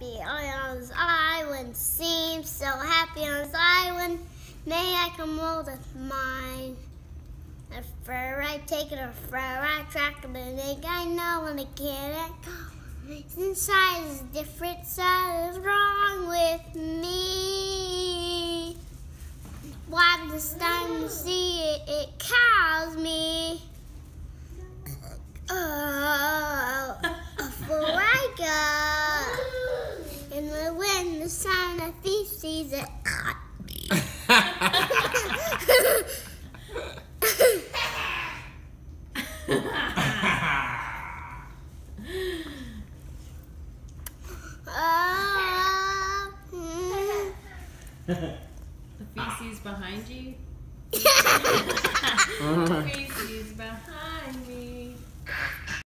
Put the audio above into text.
happy on this island. Seems so happy on this island. May I come roll with mine? A fur right, take it a fur right, track of the egg. I know when I can't go. Inside is different, something's wrong with me. Why the sun to see it, it cows me. Oh, before I go, and when the sun of feast sees it. The feces behind you? The feces behind me.